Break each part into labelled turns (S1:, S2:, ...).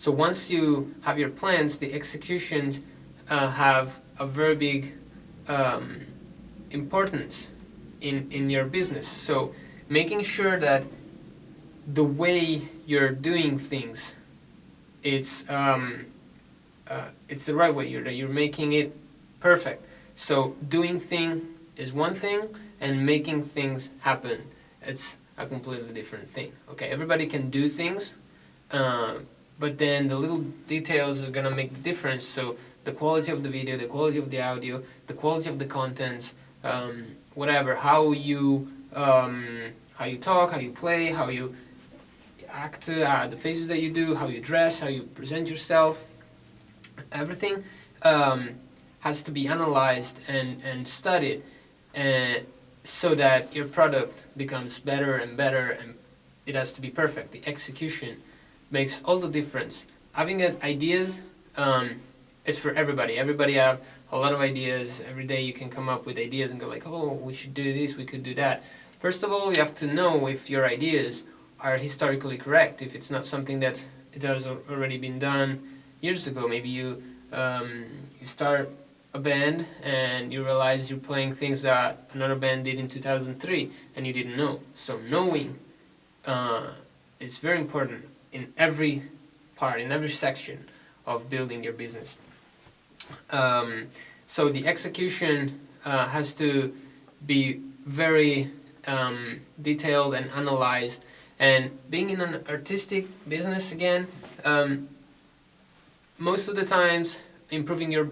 S1: So once you have your plans, the executions have a very big importance in your business. So making sure that the way you're doing things, it's the right way. You're making it perfect. So doing thing is one thing, and making things happen, it's a completely different thing. Okay, everybody can do things, but then the little details are gonna make the difference. So the quality of the video, the quality of the audio, the quality of the contents, whatever, how you talk, how you play, how you act, the faces that you do, how you dress, how you present yourself, everything has to be analyzed and studied, so that your product becomes better and better, and it has to be perfect. The execution makes all the difference. Having ideas is for everybody. Everybody have a lot of ideas. Every day you can come up with ideas and go like, oh, we should do this, we could do that. First of all, you have to know if your ideas are historically correct, if it's not something that it has already been done years ago. Maybe you start a band and you realize you're playing things that another band did in 2003 and you didn't know. So knowing is very important in every part, in every section of building your business. So the execution has to be very detailed and analyzed. And being in an artistic business, again, most of the times improving your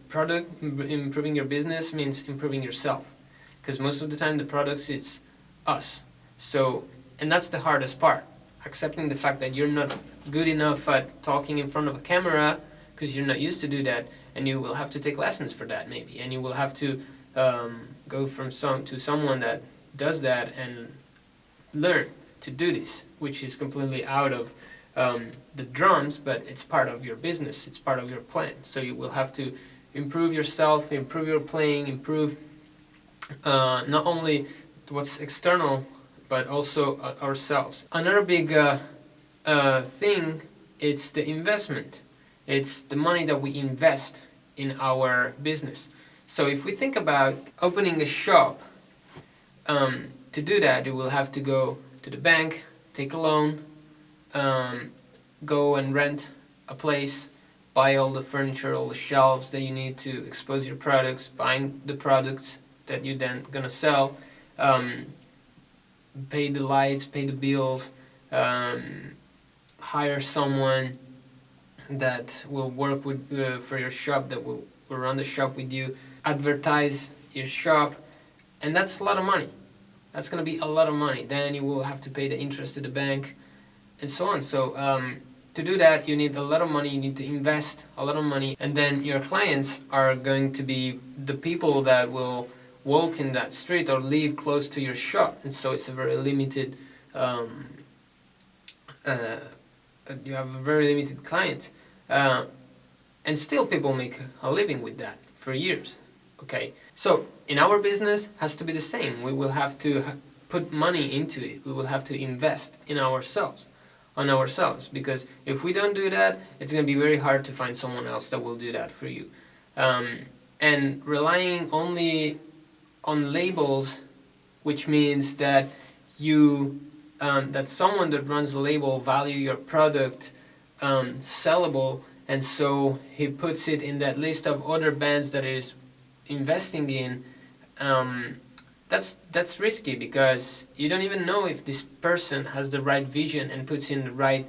S1: product, improving your business means improving yourself, because most of the time the products, it's us. So, and that's the hardest part, accepting the fact that you're not good enough at talking in front of a camera because you're not used to do that, and you will have to take lessons for that maybe, and you will have to go from someone that does that and learn to do this, which is completely out of the drums, but it's part of your business, it's part of your plan. So you will have to improve yourself, improve your playing, improve not only what's external, but also ourselves. Another big thing, it's the investment. It's the money that we invest in our business. So if we think about opening a shop, to do that, you will have to go to the bank, take a loan, go and rent a place, buy all the furniture, all the shelves that you need to expose your products, buying the products that you're then gonna sell, pay the lights, pay the bills, hire someone that will work with for your shop, that will run the shop with you, advertise your shop, and that's a lot of money. That's going to be a lot of money. Then you will have to pay the interest to the bank and so on. So to do that, you need a lot of money, you need to invest a lot of money, and then your clients are going to be the people that will walk in that street or live close to your shop. And so it's a very limited, you have a very limited client. And still people make a living with that for years. Okay, so in our business has to be the same. We will have to put money into it. We will have to invest in ourselves, because if we don't do that, it's going to be very hard to find someone else that will do that for you. And relying only on labels, which means that you that someone that runs a label value your product sellable, and so he puts it in that list of other bands that is investing in. That's risky, because you don't even know if this person has the right vision and puts in the right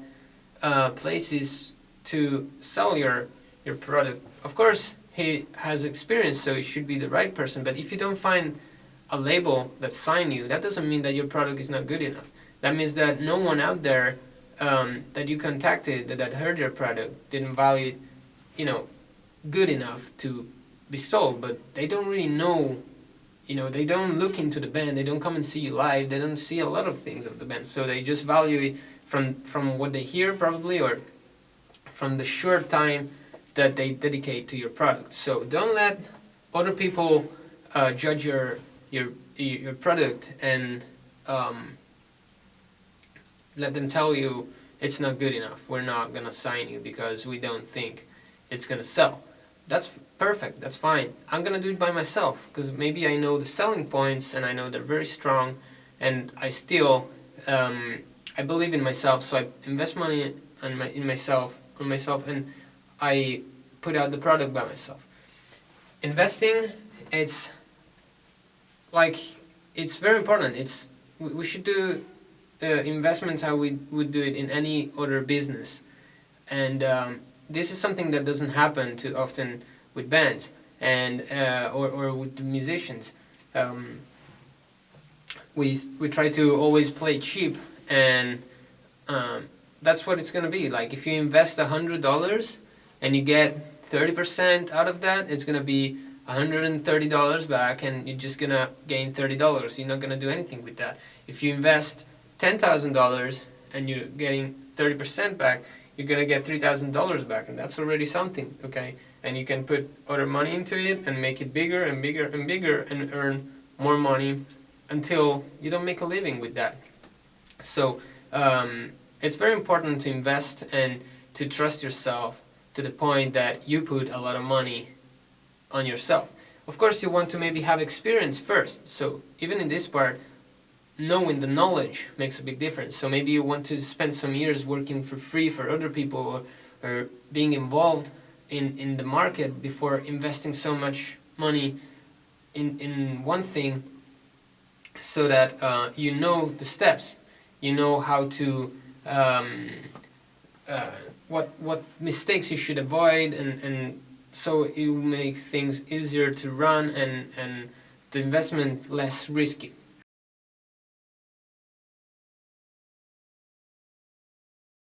S1: places to sell your product. Of course, he has experience, so it should be the right person. But if you don't find a label that sign you, that doesn't mean that your product is not good enough. That means that no one out there that you contacted that heard your product didn't value it, good enough to be sold. But they don't really know, they don't look into the band, they don't come and see you live, they don't see a lot of things of the band, so they just value it from what they hear probably, or from the short time that they dedicate to your product. So don't let other people judge your product and let them tell you, it's not good enough. We're not gonna sign you because we don't think it's gonna sell. That's perfect. That's fine. I'm gonna do it by myself because maybe I know the selling points and I know they're very strong, and I still I believe in myself. So I invest money in myself, and I put out the product by myself. Investing, it's like it's very important. We should do investments how we would do it in any other business, and this is something that doesn't happen too often with bands and or with musicians. We try to always play cheap, and that's what it's gonna be. Like if you invest $100 and you get 30% out of that, it's gonna be $130 back, and you're just gonna gain $30. You're not gonna do anything with that. If you invest $10,000 and you're getting 30% back, you're gonna get $3,000 back, and that's already something, okay? And you can put other money into it and make it bigger and bigger and bigger and earn more money until you don't make a living with that. So it's very important to invest and to trust yourself to the point that you put a lot of money on yourself. Of course, you want to maybe have experience first. So even in this part, knowing the knowledge makes a big difference. So maybe you want to spend some years working for free for other people, or being involved in the market before investing so much money in one thing, so that you know the steps, you know how to what mistakes you should avoid, and so it will make things easier to run and the investment less risky.